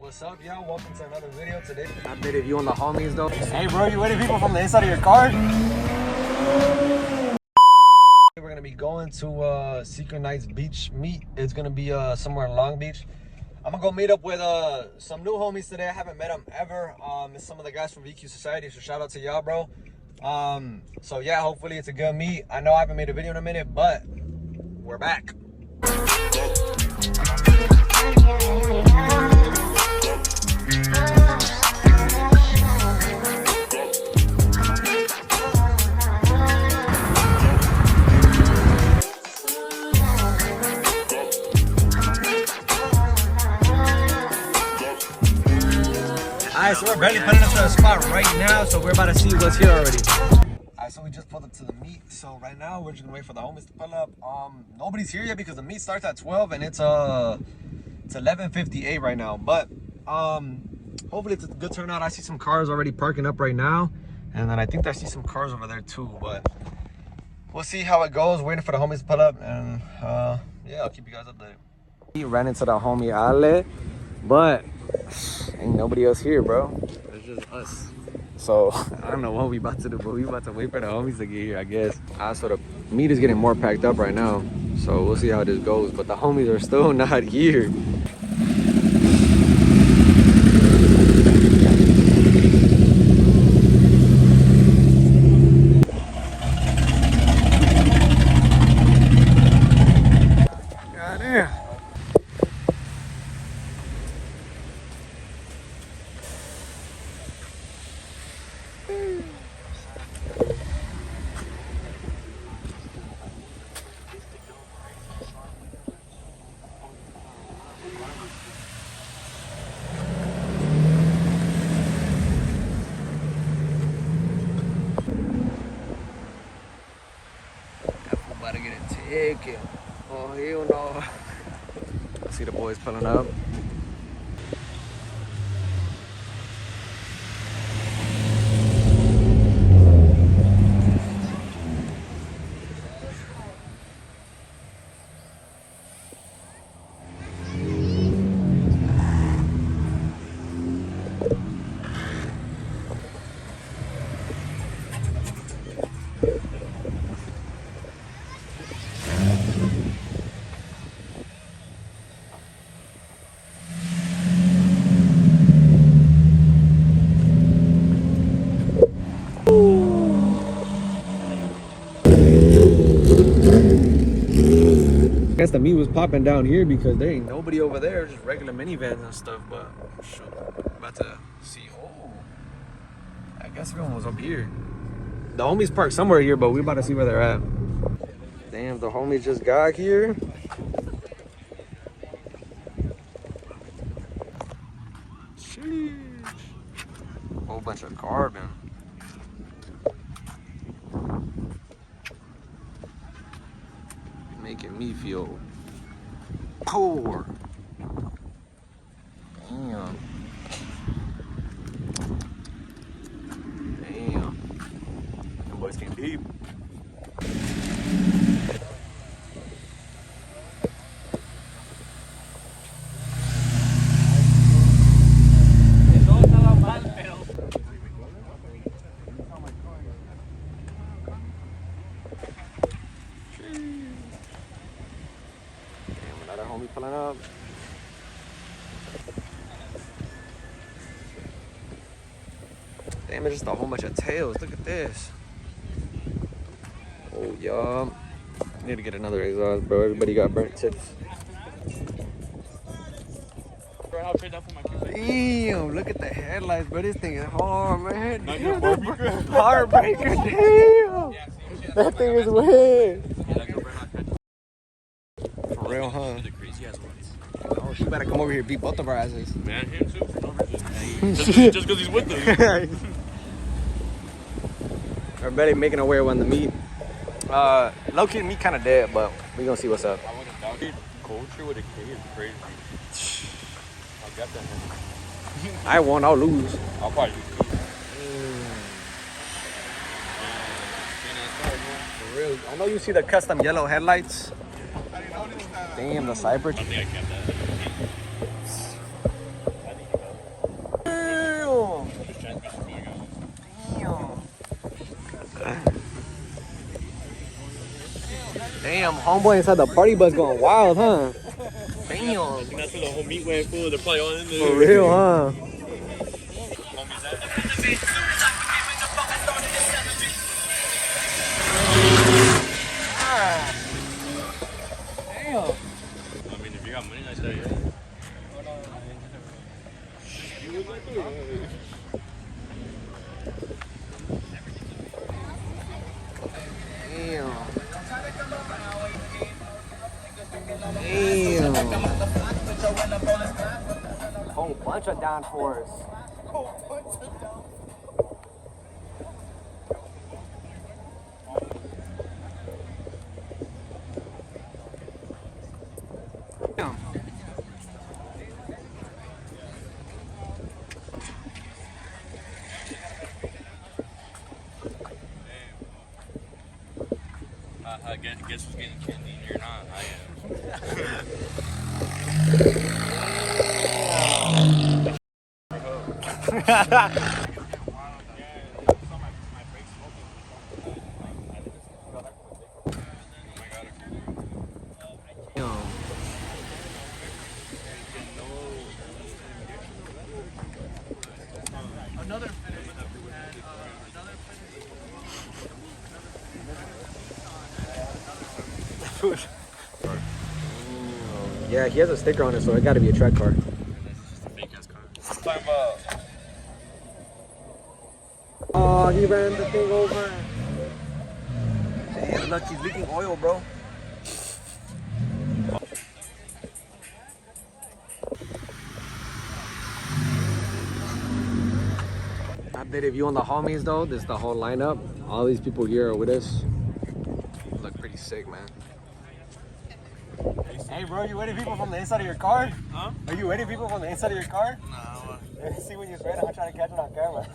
What's up, y'all? Welcome to another video today. Updated view on the homies, though. Hey, bro, you ready, people, from the inside of your car? We're gonna be going to Secret Nights Beach meet. It's gonna be somewhere in Long Beach. I'm gonna go meet up with some new homies today. I haven't met them ever. It's some of the guys from VQ Society, so shout out to y'all, bro. So yeah, hopefully it's a good meet. I know I haven't made a video in a minute, but we're back. Alright, so we're barely pulling up to the spot right now, so we're about to see what's here already. Alright, so we just pulled up to the meet. So right now we're just gonna wait for the homies to pull up. Nobody's here yet because the meet starts at 12 and it's 11:58 right now. But hopefully it's a good turnout. I see some cars already parking up right now, and then I think I see some cars over there too. But we'll see how it goes. Waiting for the homies to pull up, and yeah, I'll keep you guys updated. We ran into the homie Ale, but ain't nobody else here, bro. It's just us. So I don't know what we about to do, but we about to wait for the homies to get here, I guess. So the meet is getting more packed up right now, so we'll see how this goes. But the homies are still not here. Goddamn. About to get a ticket. Oh, hell no. I see the boys pulling up. I guess the meet was popping down here because there ain't nobody over there, just regular minivans and stuff. But shoot, about to see. Oh, I guess everyone was up here. The homies parked somewhere here, but we about to see where they're at. Damn, the homies just got here. Sheesh. Whole bunch of carbon. Making me feel poor. Damn. Damn. Them boys came deep. Another homie pulling up. Damn, it's just a whole bunch of tails. Look at this. Oh, y'all. Need to get another exhaust, bro. Everybody got burnt tips. Damn, look at the headlights, bro. This thing is hard, man. Damn, heartbreaker, damn. That thing is weird. For real, huh? Oh, she better come over here and beat both of our asses. Man, him too. Just because he's with them. We're barely making our way around the meet. Low-key, the meet kind of dead, but we gonna see what's up. Culture with a K is crazy. I got that. I won, I'll lose. I'll probably lose. For real. I know you see the custom yellow headlights. Damn, the Cyber. I think I kept that. Damn, homeboy inside the party bus going wild, huh? Damn. I think that's where the whole meat went full. They're probably all in there. For real, huh? Homies at. Damn. I mean, if you got money, I tell you. Damn. Damn. Whole bunch of downforce. Damn. I guess who's getting candy and you're not. I am. Yeah, he has a sticker on it, so it got to be a track car. That's just a fake ass car. Talking about. Oh, he ran the thing over. Damn, look, he's leaking oil, bro. Updated view on the homies, though. This is the whole lineup. All these people here are with us. Look pretty sick, man. Hey, bro, you waiting people from the inside of your car? Huh? Are you waiting people from the inside of your car? No. Let me see when you spray it. I'm trying to catch it on camera.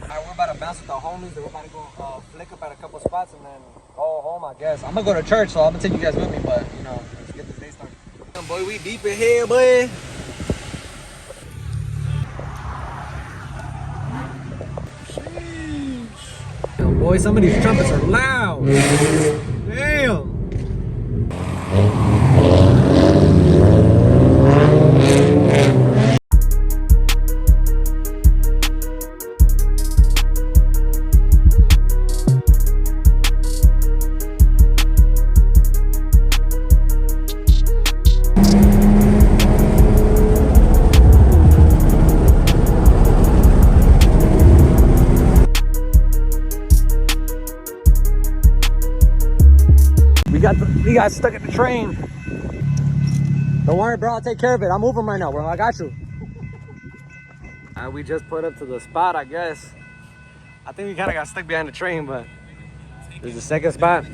Alright, we're about to bounce with the homies. Then we're about to go flick up at a couple spots and then go home, I guess. I'm gonna go to church, so I'm gonna take you guys with me, but you know, let's get this day started. Boy, we deep in here, boy. Damn, boy, some of these trumpets are loud. Damn. We got stuck at the train. Don't worry, bro. I'll take care of it. I'm moving right now, bro. I got you. We just put up to the spot, I guess. I think we kind of got stuck behind the train, but there's the second spot.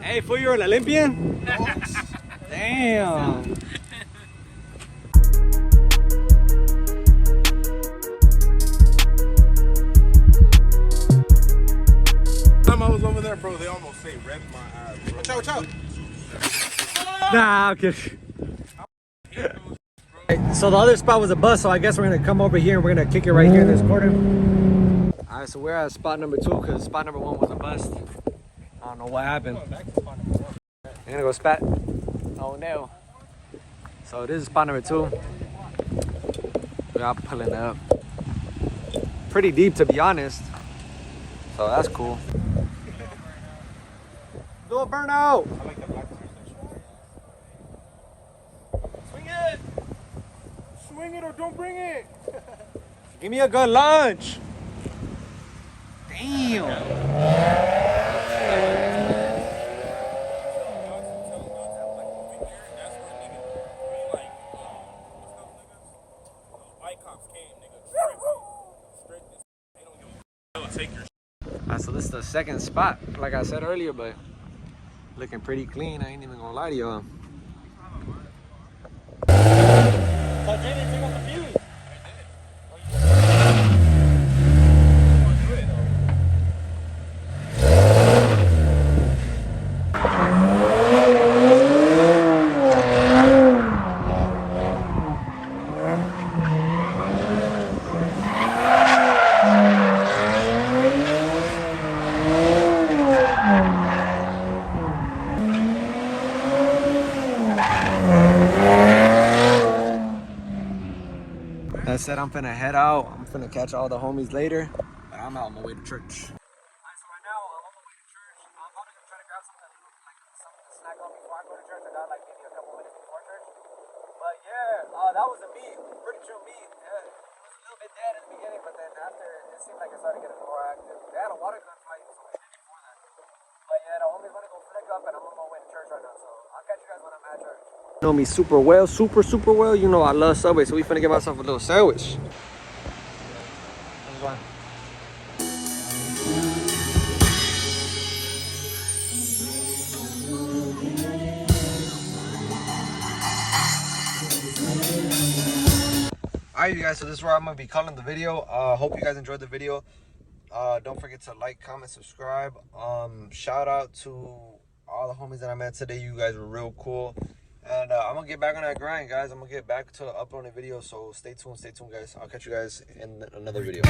Hey, fool, you're an Olympian? Damn. I was over there, bro, they almost say red my eyes, bro. Watch out. Nah, okay. So the other spot was a bus, so I guess we're gonna come over here and we're gonna kick it right here in this corner. All right, so we're at spot number 2 because spot number 1 was a bust. I don't know what happened. We're gonna go spot. Oh no. So this is spot number 2. We're out pulling up. Pretty deep, to be honest. So that's cool. Do a burnout. I like the black Swing it! Swing it or don't bring it! Give me a good lunch. Damn. So this is the second spot, like I said earlier, but looking pretty clean. I ain't even gonna lie to y'all. said, I'm finna head out. I'm finna catch all the homies later. But I'm out on my way to church. Alright, so right now I'm on my way to church. I'm probably gonna try to grab something to snack on before I go to church. I got like maybe a couple minutes before church. But yeah, that was a meat, pretty chill meat. Yeah, it was a little bit dead in the beginning, but then after it seemed like it started getting more active. They had a water gun fight, so we did before that. But yeah, the homies wanna go flick up, and I'm on my way to church right now. So I'll catch you guys when I'm at church. You know me super well, super well. You know I love Subway, so we finna get myself a little sandwich. One. Alright, you guys, so this is where I'm gonna be calling the video. Hope you guys enjoyed the video. Don't forget to like, comment, subscribe. Shout out to all the homies that I met today. You guys were real cool. And I'm gonna get back on that grind, guys. I'm gonna get back to uploading videos, so stay tuned, guys. I'll catch you guys in another video.